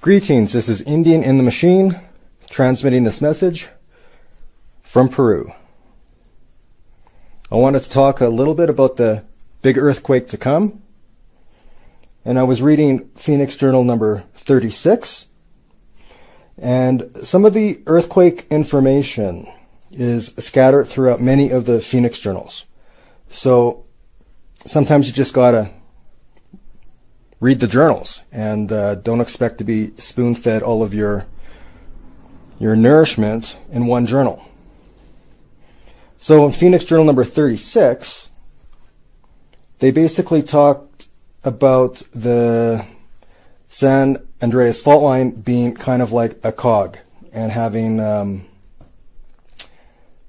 Greetings, this is Indian in the Machine, transmitting this message from Peru. I wanted to talk a little bit about the big earthquake to come, and I was reading Phoenix Journal number 36, and some of the earthquake information is scattered throughout many of the Phoenix journals. So sometimes you just gotta read the journals and don't expect to be spoon-fed all of your nourishment in one journal. So in Phoenix Journal number 36, they basically talked about the San Andreas fault line being kind of like a cog and having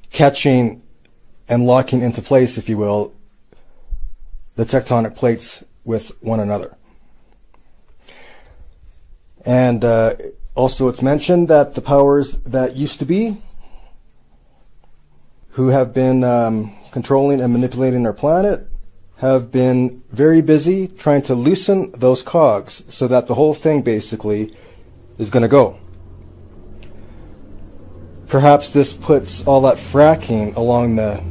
catching and locking into place, if you will, the tectonic plates with one another. And also it's mentioned that the powers that used to be, who have been controlling and manipulating our planet, have been very busy trying to loosen those cogs so that the whole thing basically is going to go. Perhaps this puts all that fracking along the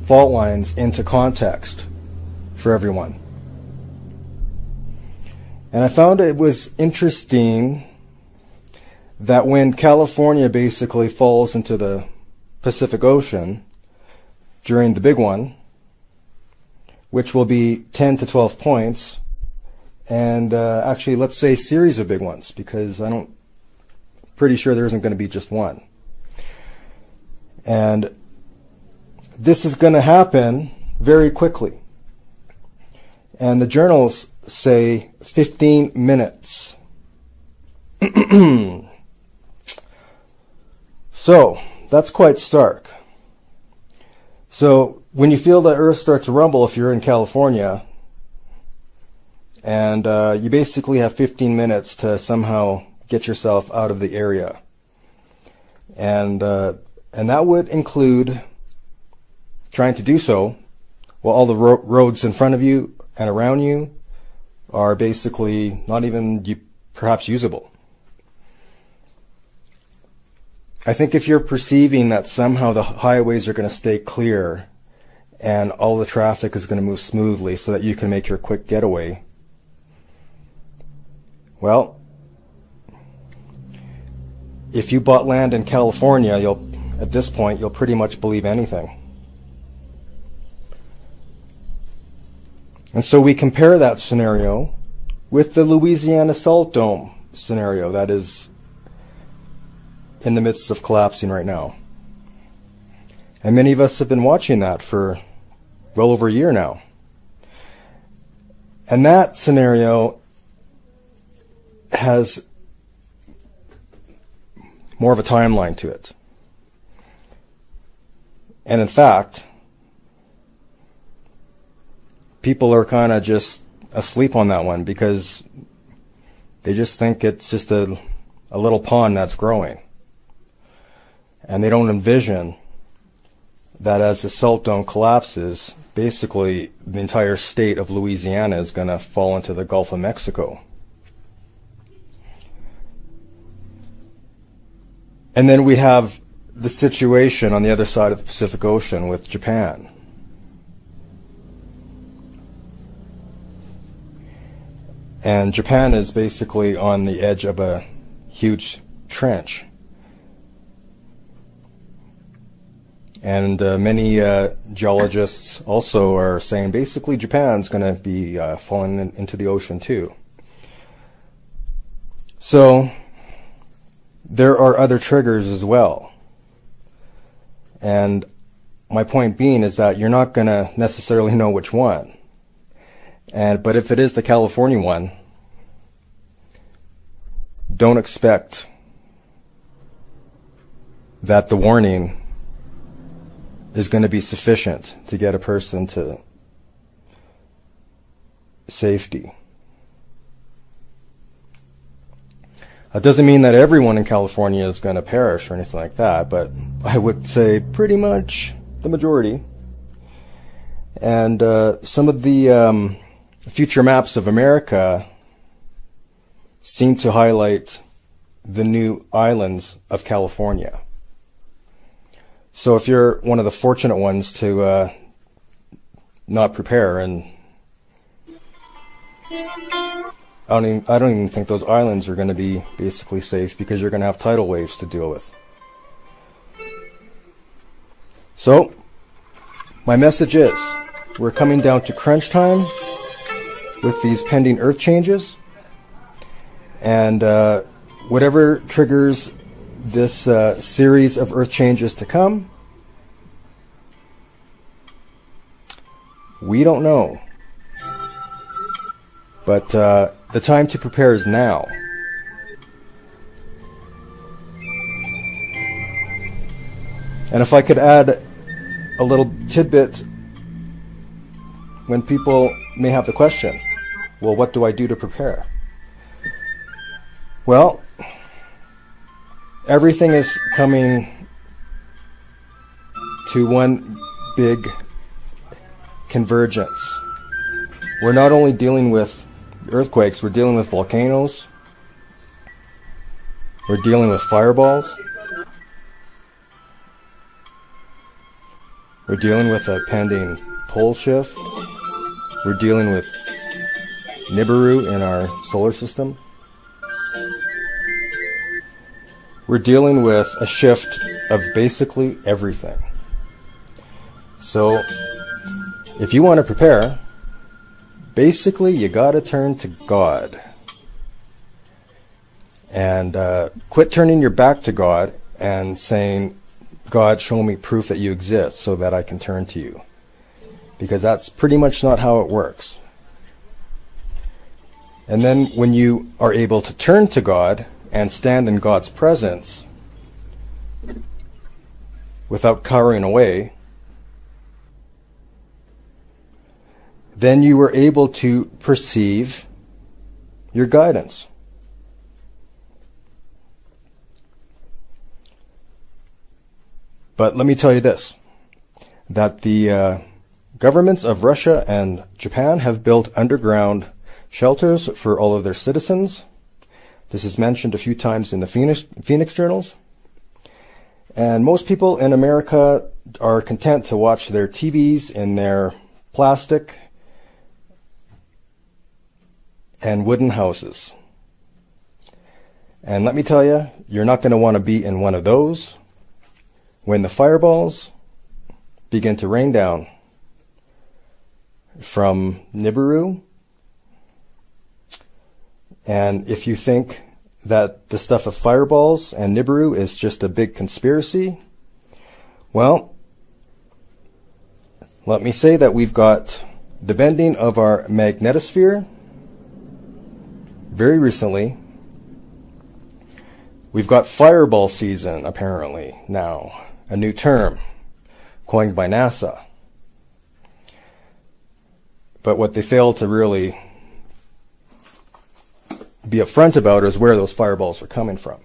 fault lines into context for everyone. And I found it was interesting that when California basically falls into the Pacific Ocean during the big one, which will be 10 to 12 points, and actually let's say series of big ones, because pretty sure there isn't going to be just one. And this is going to happen very quickly. And the journals say 15 minutes. So that's quite stark. So when you feel the earth start to rumble, if you're in California, and you basically have 15 minutes to somehow get yourself out of the area, and that would include trying to do so while all the roads in front of you and around you are basically not even perhaps usable. I think if you're perceiving that somehow the highways are going to stay clear and all the traffic is going to move smoothly so that you can make your quick getaway, well, if you bought land in California, at this point you'll pretty much believe anything. And so we compare that scenario with the Louisiana Salt Dome scenario that is in the midst of collapsing right now. And many of us have been watching that for well over a year now. And that scenario has more of a timeline to it. And in fact, people are kind of just asleep on that one because they just think it's just a little pond that's growing. And they don't envision that as the salt dome collapses, basically the entire state of Louisiana is going to fall into the Gulf of Mexico. And then we have the situation on the other side of the Pacific Ocean with Japan. And Japan is basically on the edge of a huge trench. And many geologists also are saying basically Japan's going to be falling into the ocean too. So there are other triggers as well. And my point being is that you're not going to necessarily know which one. But if it is the California one, don't expect that the warning is going to be sufficient to get a person to safety. That doesn't mean that everyone in California is going to perish or anything like that, but I would say pretty much the majority. And some of the future maps of America seem to highlight the new islands of California. So if you're one of the fortunate ones to not prepare, and I don't even think those islands are going to be basically safe, because you're going to have tidal waves to deal with. So my message is, we're coming down to crunch time with these pending earth changes, and whatever triggers this series of earth changes to come, we don't know. But the time to prepare is now. And if I could add a little tidbit, when people may have the question, well, what do I do to prepare? Well, everything is coming to one big convergence. We're not only dealing with earthquakes, we're dealing with volcanoes, we're dealing with fireballs, we're dealing with a pending pole shift, we're dealing with Nibiru in our solar system, we're dealing with a shift of basically everything. So if you want to prepare, basically you got to turn to God, and quit turning your back to God and saying, God, show me proof that you exist so that I can turn to you, because that's pretty much not how it works. And then when you are able to turn to God and stand in God's presence without cowering away, then you were able to perceive your guidance. But let me tell you this, that the governments of Russia and Japan have built underground shelters for all of their citizens. This is mentioned a few times in the Phoenix journals. And most people in America are content to watch their TVs in their plastic and wooden houses. And let me tell you, you're not going to want to be in one of those when the fireballs begin to rain down from Nibiru. And if you think that the stuff of fireballs and Nibiru is just a big conspiracy, well, let me say that we've got the bending of our magnetosphere very recently. We've got fireball season, apparently, now, a new term coined by NASA. But what they fail to really be upfront about is where those fireballs are coming from.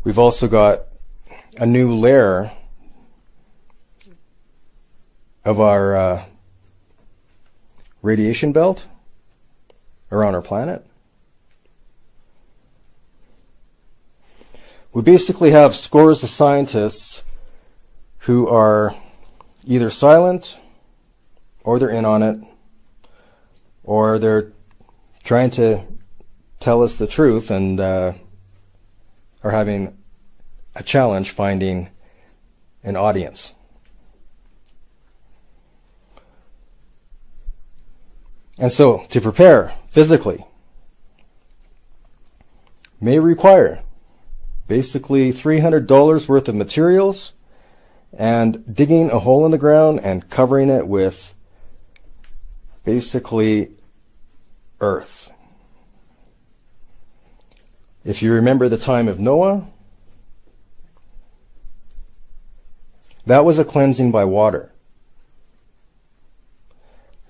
We've also got a new layer of our radiation belt around our planet. We basically have scores of scientists who are either silent, or they're in on it, or they're trying to tell us the truth and are having a challenge finding an audience. And so, to prepare physically may require basically $300 worth of materials and digging a hole in the ground and covering it with basically earth. If you remember the time of Noah, that was a cleansing by water.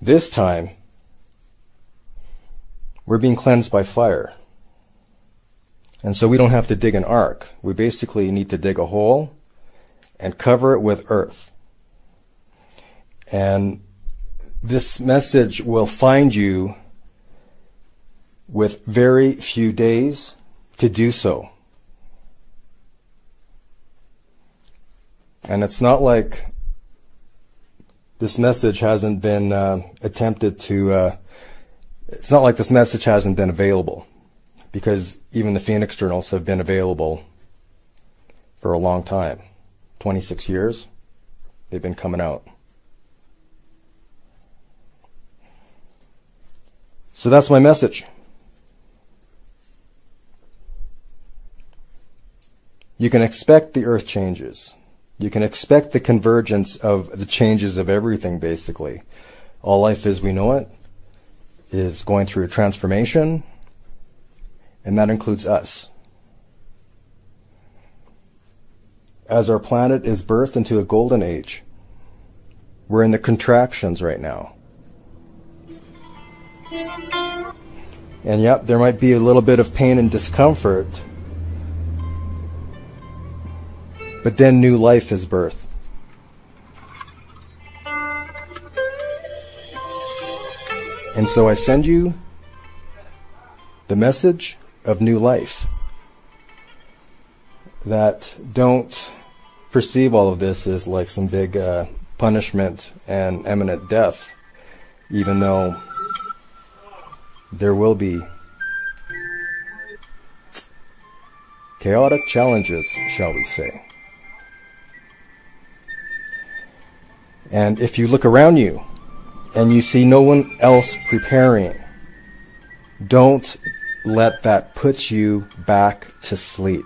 This time, we're being cleansed by fire. And so we don't have to dig an ark. We basically need to dig a hole and cover it with earth. And this message will find you with very few days to do so. And it's not like this message hasn't been it's not like this message hasn't been available, because even the Phoenix journals have been available for a long time. 26 years they've been coming out. So that's my message. You can expect the earth changes. You can expect the convergence of the changes of everything, basically. All life as we know it is going through a transformation, and that includes us. As our planet is birthed into a golden age, we're in the contractions right now. And yep, there might be a little bit of pain and discomfort, but then new life is birthed. And so I send you the message of new life. That don't perceive all of this as like some big punishment and imminent death, even though there will be chaotic challenges, shall we say. And if you look around you and you see no one else preparing, don't let that put you back to sleep.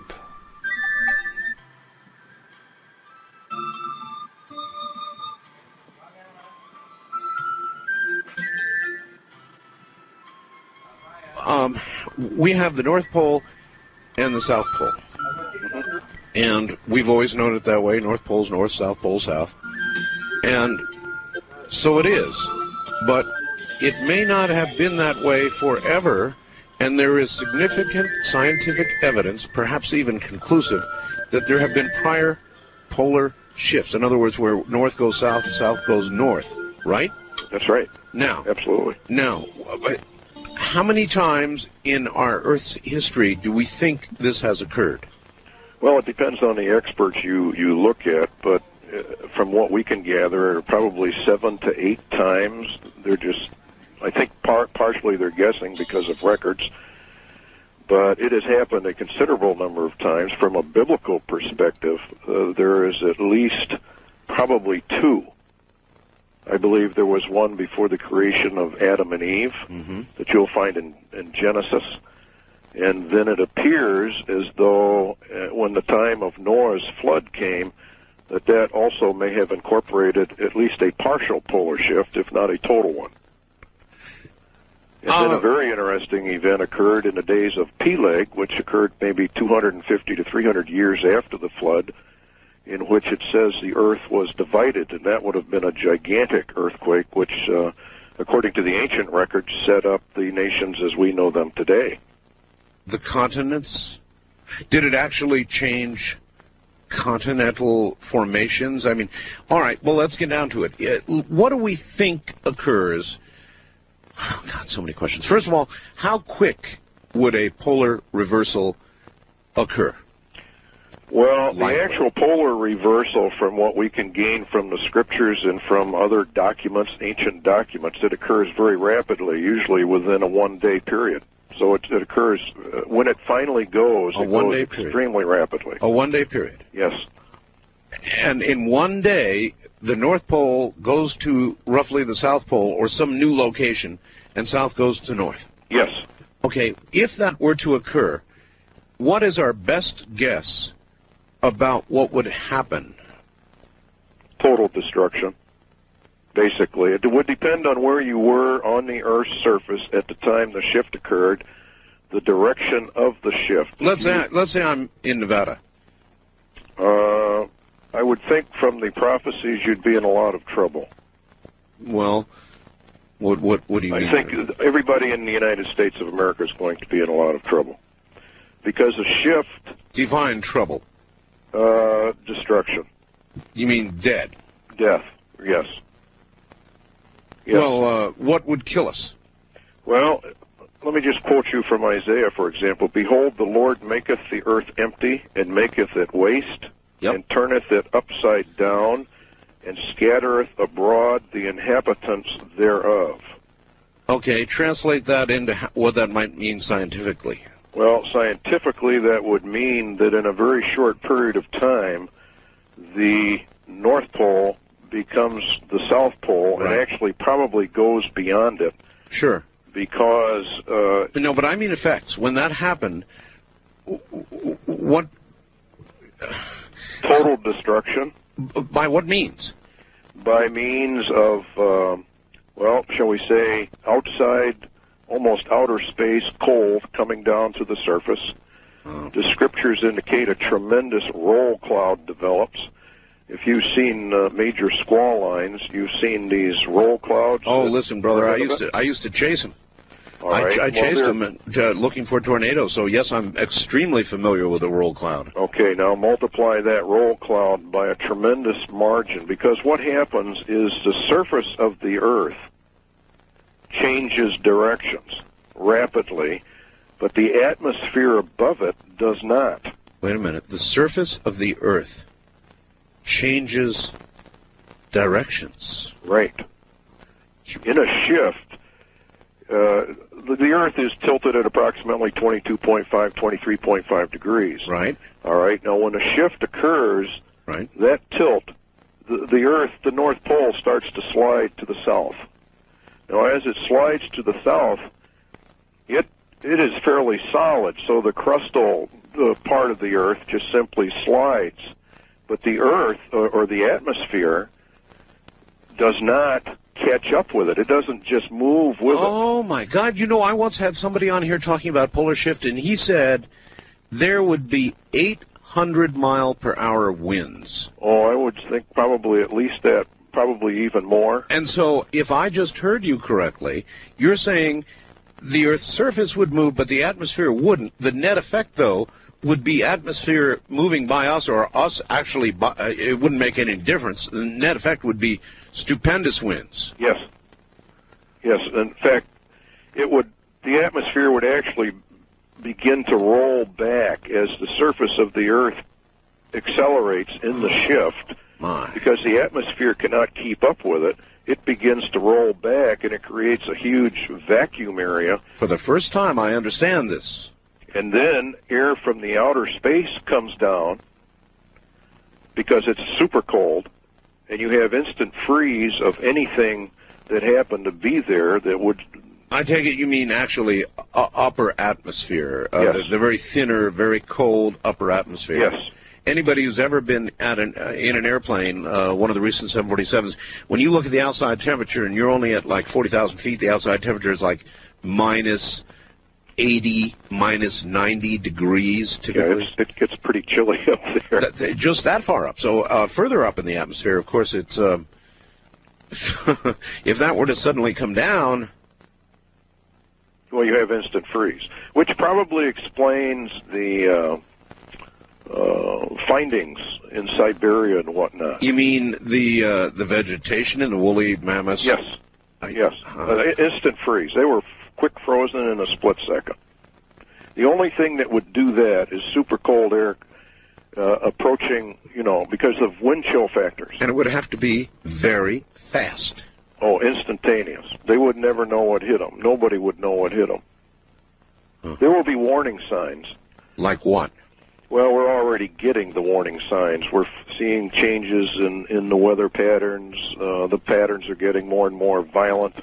We have the North Pole and the South Pole. And we've always known it that way. North Pole's north, South Pole's south. And so it is. But it may not have been that way forever, and there is significant scientific evidence, perhaps even conclusive, that there have been prior polar shifts. In other words, where north goes south and south goes north, right? That's right. Now, absolutely. Now, how many times in our Earth's history do we think this has occurred? Well, it depends on the experts you look at, but from what we can gather, probably 7 to 8 times. They're just, I think partially they're guessing because of records, but it has happened a considerable number of times. From a biblical perspective, there is at least probably 2. I believe there was one before the creation of Adam and Eve that you'll find in Genesis. And then it appears as though when the time of Noah's flood came, that also may have incorporated at least a partial polar shift, if not a total one. And then a very interesting event occurred in the days of Peleg, which occurred maybe 250 to 300 years after the flood, in which it says the earth was divided, and that would have been a gigantic earthquake, which, according to the ancient records, set up the nations as we know them today. The continents? Did it actually change continental formations? I mean, all right, well, let's get down to it. What do we think occurs? Oh, God, so many questions. First of all, how quick would a polar reversal occur? Well, the actual polar reversal, from what we can gain from the scriptures and from other documents, ancient documents, it occurs very rapidly, usually within a one-day period. So it occurs, when it finally goes, it goes extremely rapidly. A one-day period? Yes. And in one day, the North Pole goes to roughly the South Pole or some new location, and South goes to North? Yes. Okay, if that were to occur, what is our best guess about what would happen? Total destruction, basically. It would depend on where you were on the Earth's surface at the time the shift occurred, the direction of the shift. Let's say I'm in Nevada. I would think from the prophecies you'd be in a lot of trouble. Well, what do you mean? I think everybody in the United States of America is going to be in a lot of trouble. Because a shift... Define trouble. Destruction. You mean dead? Death, yes. Well, what would kill us? Well, let me just quote you from Isaiah, for example. Behold, the Lord maketh the earth empty, and maketh it waste, and turneth it upside down, and scattereth abroad the inhabitants thereof. Okay, translate that into what that might mean scientifically. Well, scientifically, that would mean that in a very short period of time, the North Pole becomes the South Pole, and actually probably goes beyond it. Sure. Because... no, but I mean effects. When that happened, what... Total destruction. By what means? By means of, well, shall we say, outside, almost outer space, cold coming down to the surface. The scriptures indicate a tremendous roll cloud develops. If you've seen major squall lines, you've seen these roll clouds. Oh, listen, brother, I used to chase them. I chased them looking for tornadoes, so yes, I'm extremely familiar with the roll cloud. Okay, now multiply that roll cloud by a tremendous margin, because what happens is the surface of the Earth changes directions rapidly, but the atmosphere above it does not. Wait a minute. The surface of the Earth changes directions. Right. In a shift, the Earth is tilted at approximately 22.5, 23.5 degrees. Right. All right. Now, when a shift occurs, right, that tilt, the Earth, the North Pole, starts to slide to the south. Now, as it slides to the south, it is fairly solid, so the crustal part of the Earth just simply slides. But the Earth, or the atmosphere, does not catch up with it. It doesn't just move with it. Oh, my God. You know, I once had somebody on here talking about polar shift, and he said there would be 800-mile-per-hour winds. Oh, I would think probably at least that, probably even more. And so if I just heard you correctly, you're saying the Earth's surface would move, but the atmosphere wouldn't. The net effect, though, would be atmosphere moving by us, or us actually, it wouldn't make any difference. The net effect would be stupendous winds. Yes. Yes. In fact, the atmosphere would actually begin to roll back as the surface of the Earth accelerates in the shift. Because the atmosphere cannot keep up with it. It begins to roll back, and it creates a huge vacuum area. For the first time, I understand this. And then air from the outer space comes down because it's super cold, and you have instant freeze of anything that happened to be there that would... I take it you mean actually upper atmosphere, yes. the very thinner, very cold upper atmosphere. Yes. Anybody who's ever been in an airplane, one of the recent 747s, when you look at the outside temperature and you're only at like 40,000 feet, the outside temperature is like minus 80, minus 90 degrees typically. Yeah, it gets pretty chilly up there. Just that far up. So further up in the atmosphere, of course, it's if that were to suddenly come down... Well, you have instant freeze, which probably explains the findings in Siberia and whatnot. You mean the vegetation in the woolly mammoths? Yes. Yes. Instant freeze. They were quick frozen in a split second. The only thing that would do that is super cold air approaching, because of wind chill factors. And it would have to be very fast. Oh, instantaneous. They would never know what hit them. Nobody would know what hit them. Huh. There will be warning signs. Like what? Well, we're already getting the warning signs. We're seeing changes in the weather patterns. The patterns are getting more and more violent.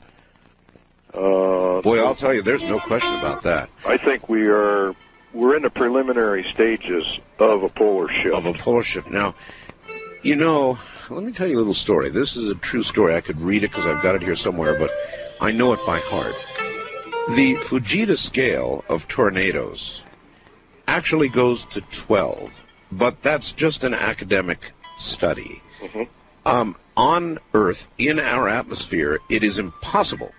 Boy, I'll tell you, there's no question about that. I think we're in the preliminary stages of a polar shift. Now, let me tell you a little story. This is a true story. I could read it because I've got it here somewhere, but I know it by heart. The Fujita scale of tornadoes actually goes to 12, but that's just an academic study. Mm-hmm. On Earth, in our atmosphere, it is impossible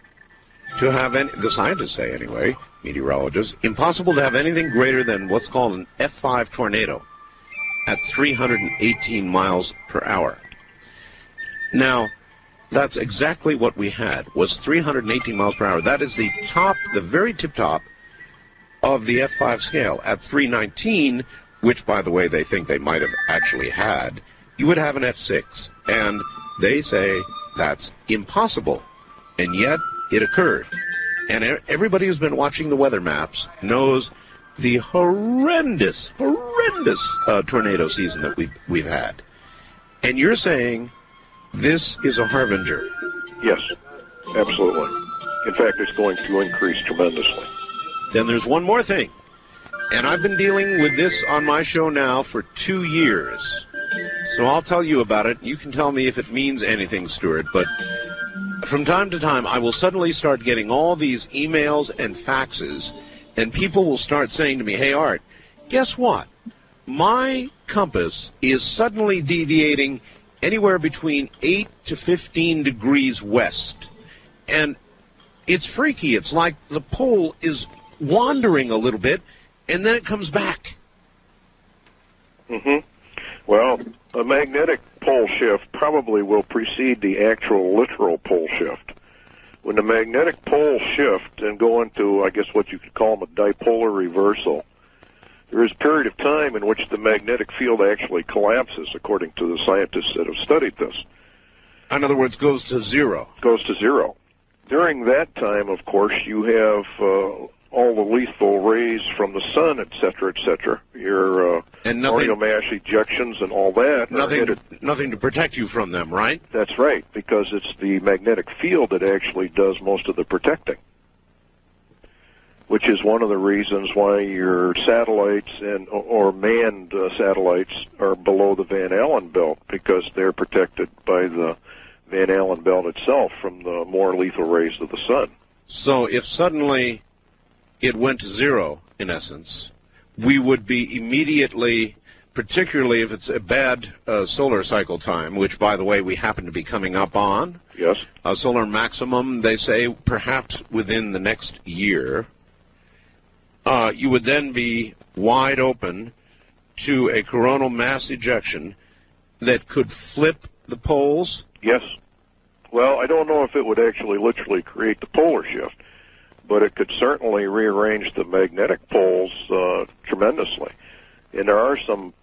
to have the scientists say anyway, meteorologists, impossible to have anything greater than what's called an F5 tornado at 318 miles per hour. Now, That's exactly what we had, was 318 miles per hour. That is the top, the very tip top of the F5 scale. At 319, which, by the way, they think they might have actually had, you would have an F6. And they say that's impossible. And yet, it occurred. And everybody who's been watching the weather maps knows the horrendous tornado season that we've had. And you're saying this is a harbinger? Yes, absolutely. In fact, it's going to increase tremendously. Then there's one more thing. And I've been dealing with this on my show now for 2 years. So I'll tell you about it. You can tell me if it means anything, Stuart. But from time to time, I will suddenly start getting all these emails and faxes, and people will start saying to me, hey, Art, guess what? My compass is suddenly deviating anywhere between 8 to 15 degrees west. And it's freaky. It's like the pole is wandering a little bit, and then it comes back. Mm-hmm. Well, a magnetic pole shift probably will precede the actual literal pole shift. When the magnetic poles shift and go into, I guess what you could call them, a dipolar reversal, there is a period of time in which the magnetic field actually collapses, according to the scientists that have studied this. In other words, goes to zero. Goes to zero. During that time, of course, you have all the lethal rays from the sun, et cetera, your orbital mass ejections and all that. Nothing to protect you from them, right? That's right, because it's the magnetic field that actually does most of the protecting, which is one of the reasons why your satellites or manned satellites are below the Van Allen belt, because they're protected by the Van Allen belt itself from the more lethal rays of the sun. So if suddenly it went to zero, in essence, we would be immediately, particularly if it's a bad solar cycle time, which, by the way, we happen to be coming up on. Yes. A solar maximum, they say, perhaps within the next year. You would then be wide open to a coronal mass ejection that could flip the poles? Yes. Well, I don't know if it would actually literally create the polar shift, but it could certainly rearrange the magnetic poles tremendously. And there are some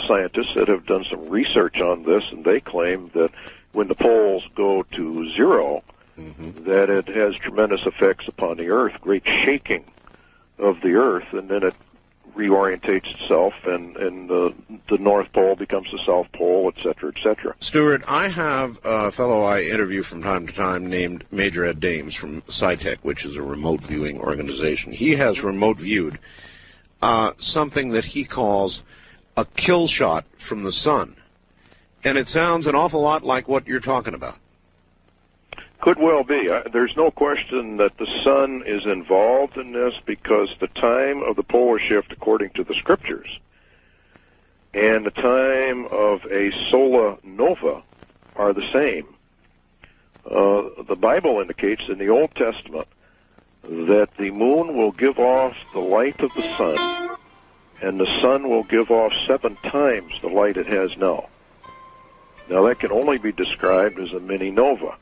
scientists that have done some research on this, and they claim that when the poles go to zero, that it has tremendous effects upon the Earth, great shaking of the Earth, and then it reorientates itself, and the North Pole becomes the South Pole, et cetera, et cetera. Stuart, I have a fellow I interview from time to time named Major Ed Dames from SciTech, which is a remote viewing organization. He has remote viewed something that he calls a kill shot from the sun. And it sounds an awful lot like what you're talking about. Could well be. There's no question that the sun is involved in this, because the time of the polar shift, according to the scriptures, and the time of a solar nova are the same. The Bible indicates in the Old Testament that the moon will give off the light of the sun, and the sun will give off 7 times the light it has now. Now, that can only be described as a mini nova.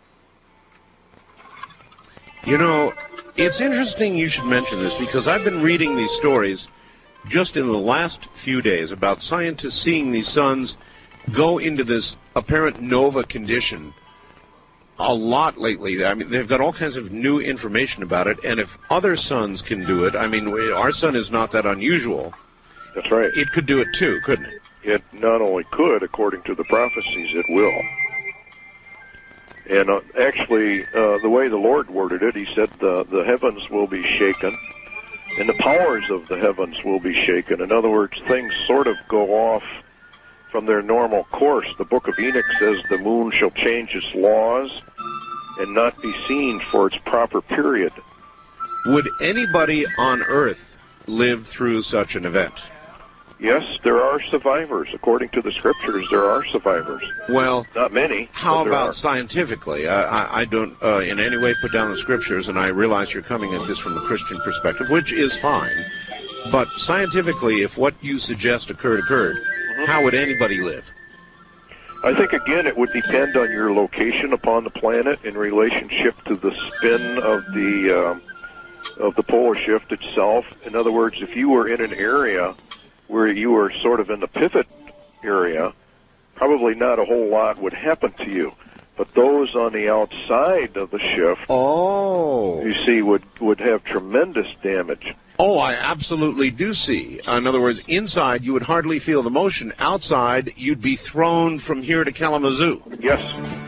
You know, it's interesting you should mention this, because I've been reading these stories just in the last few days about scientists seeing these suns go into this apparent nova condition a lot lately. I mean, they've got all kinds of new information about it, and if other suns can do it, I mean, our sun is not that unusual. That's right. It could do it too, couldn't it? It not only could, according to the prophecies, it will. And actually, the way the Lord worded it, he said the heavens will be shaken, and the powers of the heavens will be shaken. In other words, things sort of go off from their normal course. The book of Enoch says the moon shall change its laws and not be seen for its proper period. Would anybody on Earth live through such an event? Yes, there are survivors. According to the scriptures, there are survivors. Well, not many. How about scientifically? I don't in any way put down the scriptures, and I realize you're coming at this from a Christian perspective, which is fine. But scientifically, if what you suggest occurred, how would anybody live? I think, again, it would depend on your location upon the planet in relationship to the spin of the polar shift itself. In other words, if you were in an area where you were sort of in the pivot area, probably not a whole lot would happen to you. But those on the outside of the shift, you see, would have tremendous damage. Oh, I absolutely do see. In other words, inside you would hardly feel the motion. Outside, you'd be thrown from here to Kalamazoo. Yes.